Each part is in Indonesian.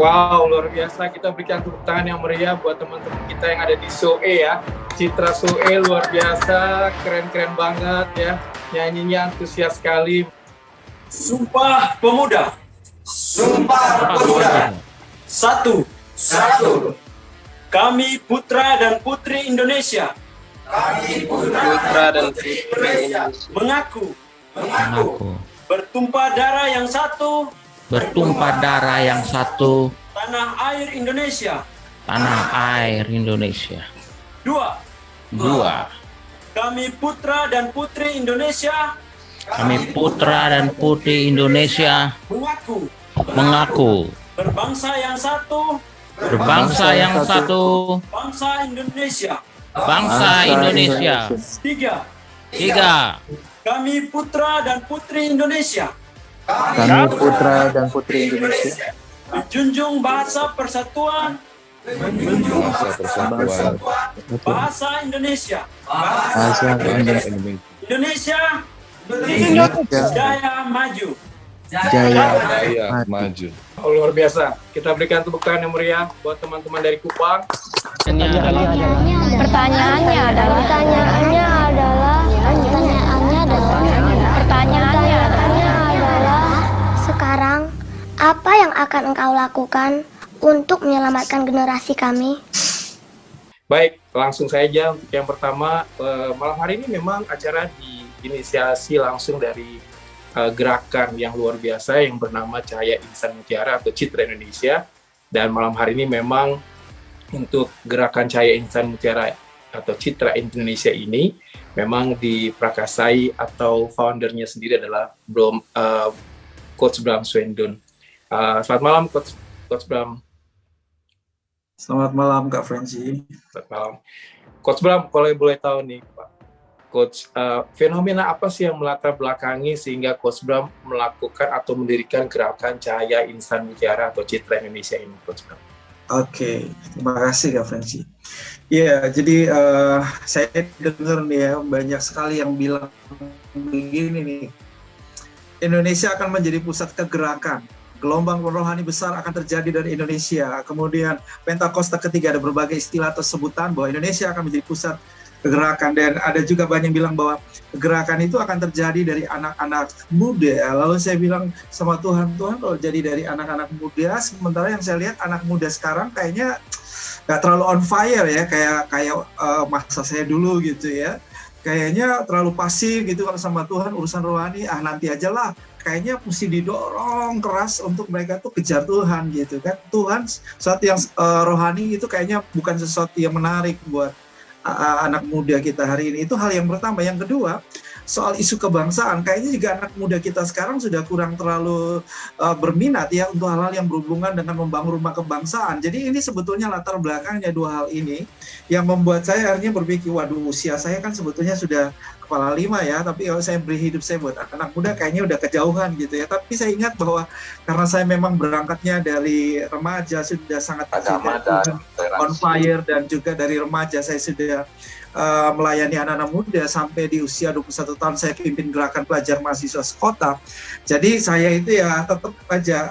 Wow, luar biasa. Kita berikan tepuk tangan yang meriah buat teman-teman kita yang ada di SOE ya. Citra SOE luar biasa, keren-keren banget ya. Nyanyinya antusias sekali. Sumpah Pemuda. Sumpah Pemuda. Satu. Kami putra dan putri Indonesia. Kami putra dan putri Indonesia. Mengaku. Bertumpah darah yang satu. Tanah air Indonesia. Dua. Kami putra dan putri Indonesia. Mengaku Berbangsa yang satu. Bangsa Indonesia. Tiga. Kami putra dan putri Indonesia. Menjunjung bahasa persatuan. Bahasa Indonesia. Indonesia. Jaya maju. Oh, luar biasa. Kita berikan tepuk tangan yang meriah buat teman-teman dari Kupang. Pertanyaannya adalah sekarang apa yang akan engkau lakukan untuk menyelamatkan generasi kami? Baik, langsung saja untuk yang pertama. Malam hari ini memang acara diinisiasi langsung dari gerakan yang luar biasa yang bernama Cahaya Insan Mutiara atau Citra Indonesia. Dan malam hari ini memang untuk gerakan Cahaya Insan Mutiara atau Citra Indonesia ini memang diprakasai atau foundernya sendiri adalah Coach Bram Swendon. Selamat malam Coach Bram. Selamat malam Kak Franci. Selamat malam. Coach Bram, kalau boleh tahu nih Pak Coach, fenomena apa sih yang melatar belakangi sehingga Coach Bram melakukan atau mendirikan gerakan Cahaya Insan Mutiara atau Citra Indonesia ini, Coach Bram? Oke, terima kasih Kak Franci. Iya, jadi saya dengar nih ya, banyak sekali yang bilang begini nih, Indonesia akan menjadi pusat kegerakan. Gelombang rohani besar akan terjadi dari Indonesia. Kemudian Pentakosta ketiga, ada berbagai istilah atau sebutan bahwa Indonesia akan menjadi pusat kegerakan, dan ada juga banyak yang bilang bahwa gerakan itu akan terjadi dari anak-anak muda. Lalu saya bilang sama Tuhan kalau jadi dari anak-anak muda, sementara yang saya lihat anak muda sekarang kayaknya nggak terlalu on fire ya, kayak masa saya dulu gitu ya, kayaknya terlalu pasif gitu kalau sama Tuhan. Urusan rohani nanti aja lah, kayaknya mesti didorong keras untuk mereka tuh kejar Tuhan gitu kan. Tuhan sesuatu yang rohani itu kayaknya bukan sesuatu yang menarik buat anak muda kita hari ini. Itu hal yang pertama. Yang kedua, soal isu kebangsaan, kayaknya juga anak muda kita sekarang sudah kurang terlalu berminat ya untuk hal-hal yang berhubungan dengan membangun rumah kebangsaan. Jadi ini sebetulnya latar belakangnya dua hal ini yang membuat saya akhirnya berpikir, waduh, usia saya kan sebetulnya sudah kepala 5 ya, tapi kalau saya beri hidup saya buat anak muda kayaknya udah kejauhan gitu ya. Tapi saya ingat bahwa karena saya memang berangkatnya dari remaja, sudah sangat on fire, dan juga dari remaja saya sudah melayani anak-anak muda sampai di usia 21 tahun saya pimpin gerakan pelajar mahasiswa sekota. Jadi saya itu ya tetap aja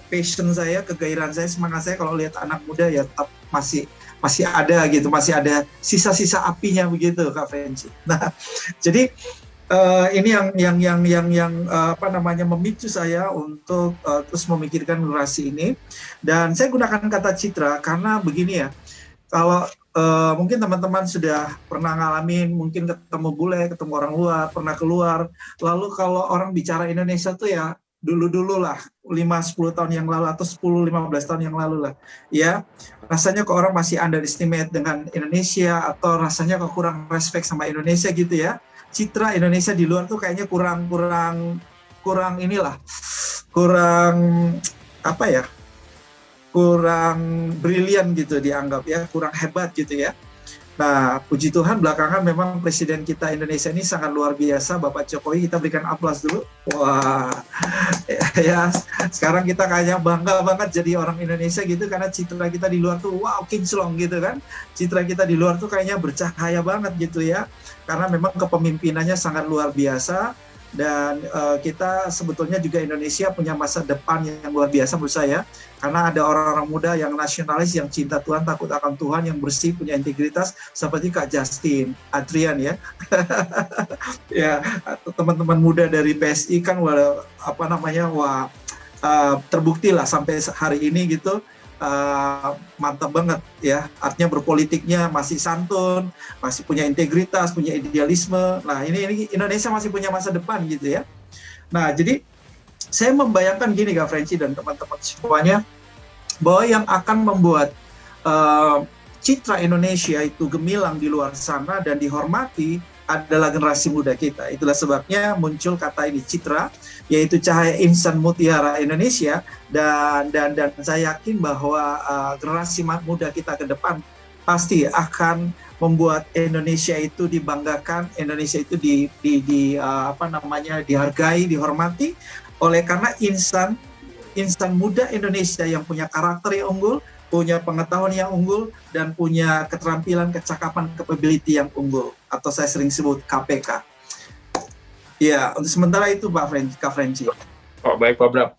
passion saya, kegairahan saya, semangat saya kalau lihat anak muda ya tetap masih ada gitu, masih ada sisa-sisa apinya begitu Kak Franci. Nah, jadi ini yang memicu saya untuk terus memikirkan generasi ini. Dan saya gunakan kata citra karena begini ya, kalau mungkin teman-teman sudah pernah ngalamin, mungkin ketemu bule, ketemu orang luar, pernah keluar, lalu kalau orang bicara Indonesia tuh ya dulu-dulu lah, 5-10 tahun yang lalu atau 10-15 tahun yang lalu lah ya, rasanya kok orang masih underestimate dengan Indonesia, atau rasanya kok kurang respect sama Indonesia gitu ya. Citra Indonesia di luar tuh kayaknya kurang brilian gitu dianggap ya, kurang hebat gitu ya. Nah, puji Tuhan belakangan memang presiden kita Indonesia ini sangat luar biasa, Bapak Jokowi. Kita berikan aplaus dulu. Wah, ya sekarang kita kayaknya bangga banget jadi orang Indonesia gitu, karena citra kita di luar tuh wow, kinclong gitu kan. Citra kita di luar tuh kayaknya bercahaya banget gitu ya, karena memang kepemimpinannya sangat luar biasa. dan kita sebetulnya juga Indonesia punya masa depan yang luar biasa menurut saya, karena ada orang-orang muda yang nasionalis, yang cinta Tuhan, takut akan Tuhan, yang bersih, punya integritas seperti Kak Justin, Adrian ya. Ya, teman-teman muda dari PSI kan terbukti lah sampai hari ini gitu. Mantap banget ya, artinya berpolitiknya masih santun, masih punya integritas, punya idealisme. Nah ini Indonesia masih punya masa depan gitu ya. Nah jadi saya membayangkan gini Kak Frenzy dan teman-teman semuanya, bahwa yang akan membuat citra Indonesia itu gemilang di luar sana dan dihormati adalah generasi muda kita. Itulah sebabnya muncul kata ini, citra, yaitu cahaya insan mutiara Indonesia, dan saya yakin bahwa generasi muda kita ke depan pasti akan membuat Indonesia itu dibanggakan, Indonesia itu dihargai, dihormati, oleh karena insan muda Indonesia yang punya karakter yang unggul, punya pengetahuan yang unggul, dan punya keterampilan, kecakapan, capability yang unggul, atau saya sering sebut KPK. Ya, untuk sementara itu Kak Frenzy. Oh, baik Pak Bram.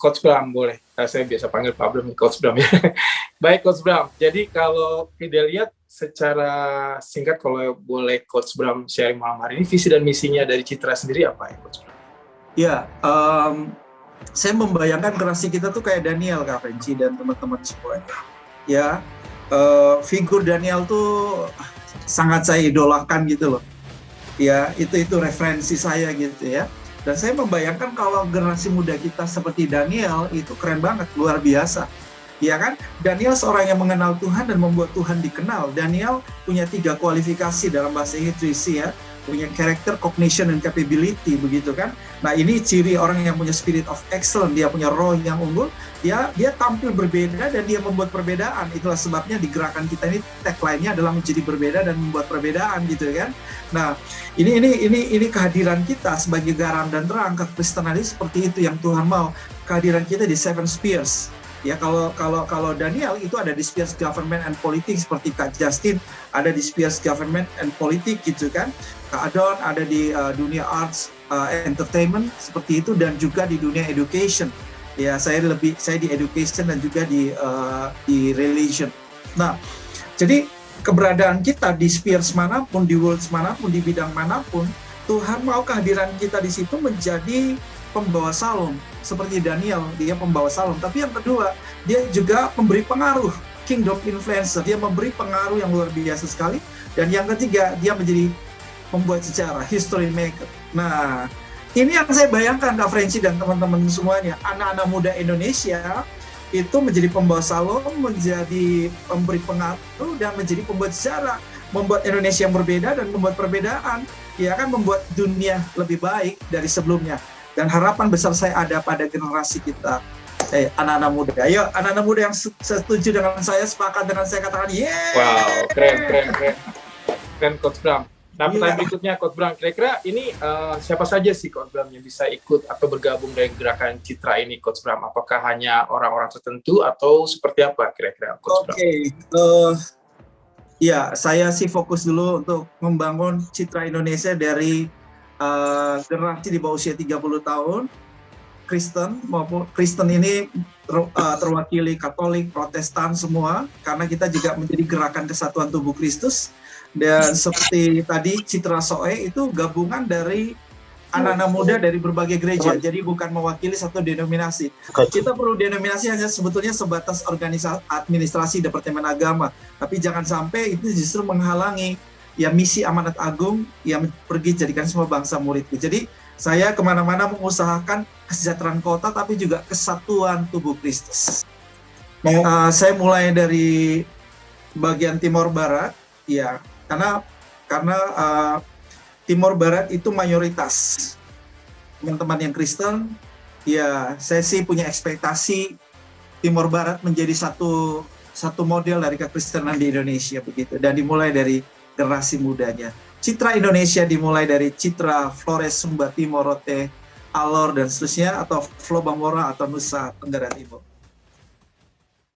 Coach Bram boleh. Saya biasa panggil Pak Bram, Coach Bram ya. Baik Coach Bram. Jadi kalau kita lihat secara singkat, kalau boleh Coach Bram sharing malam hari ini, visi dan misinya dari Citra sendiri apa ya Coach Bram? Ya, saya membayangkan generasi kita tuh kayak Daniel, Kak Frenzy dan teman-teman semuanya. Ya, figur Daniel tuh sangat saya idolakan gitu loh. Ya, itu referensi saya gitu ya. Dan saya membayangkan kalau generasi muda kita seperti Daniel itu keren banget, luar biasa. Ya kan? Daniel seorang yang mengenal Tuhan dan membuat Tuhan dikenal. Daniel punya 3 kualifikasi dalam bahasa Inggris ya. Punya character, cognition, dan capability, begitu kan. Nah ini ciri orang yang punya spirit of excellence, dia punya roh yang unggul, dia tampil berbeda dan dia membuat perbedaan. Itulah sebabnya di gerakan kita ini tagline-nya adalah menjadi berbeda dan membuat perbedaan gitu kan. Nah ini kehadiran kita sebagai garam dan terang kekristenan seperti itu yang Tuhan mau. Kehadiran kita di Seven Spheres. Ya kalau Daniel itu ada di spheres government and politics seperti Kak Justin ada di spheres government and politics gitu kan. Kak Adon ada di dunia arts, entertainment seperti itu, dan juga di dunia education. Ya saya di education dan juga di religion. Nah jadi keberadaan kita di spheres manapun, di worlds manapun, di bidang manapun, Tuhan mau kehadiran kita di situ menjadi pembawa salom. Seperti Daniel, dia pembawa salom. Tapi yang kedua, dia juga memberi pengaruh, kingdom influencer. Dia memberi pengaruh yang luar biasa sekali. Dan yang ketiga, dia menjadi membuat sejarah, history maker. Nah, ini yang saya bayangkan, Kak Frenzy dan teman-teman semuanya. Anak-anak muda Indonesia itu menjadi pembawa salom, menjadi pemberi pengaruh, dan menjadi pembuat sejarah. Membuat Indonesia yang berbeda dan membuat perbedaan. Ya kan, membuat dunia lebih baik dari sebelumnya. Dan harapan besar saya ada pada generasi kita, anak-anak muda. Ayo, anak-anak muda yang setuju dengan saya, sepakat dengan saya, katakan yeah! Wow, keren Coach Bram. Nah, pertanyaan berikutnya Coach Bram, kira-kira ini siapa saja sih Coach Bram yang bisa ikut atau bergabung dari gerakan Citra ini Coach Bram? Apakah hanya orang-orang tertentu atau seperti apa kira-kira Coach Bram? Ya, saya sih fokus dulu untuk membangun Citra Indonesia dari generasi di bawah usia 30 tahun, Kristen ini terwakili Katolik, Protestan semua, karena kita juga menjadi gerakan kesatuan tubuh Kristus. Dan seperti tadi Citra Soe itu gabungan dari anak-anak muda dari berbagai gereja, jadi bukan mewakili satu denominasi. Kita perlu denominasi hanya sebetulnya sebatas organisasi administrasi Departemen Agama, tapi jangan sampai itu justru menghalangi ya misi amanat agung yang pergi jadikan semua bangsa muridku. Jadi saya kemana-mana mengusahakan kesejahteraan kota tapi juga kesatuan tubuh Kristus. Saya mulai dari bagian Timor Barat, ya karena Timor Barat itu mayoritas teman-teman yang Kristen. Ya saya sih punya ekspektasi Timor Barat menjadi satu model dari kekristenan di Indonesia begitu, dan dimulai dari generasi mudanya. Citra Indonesia dimulai dari Citra Flores Sumba Timor Rote Alor dan seterusnya, atau Flow Bangora atau Nusa Tenggara Timur.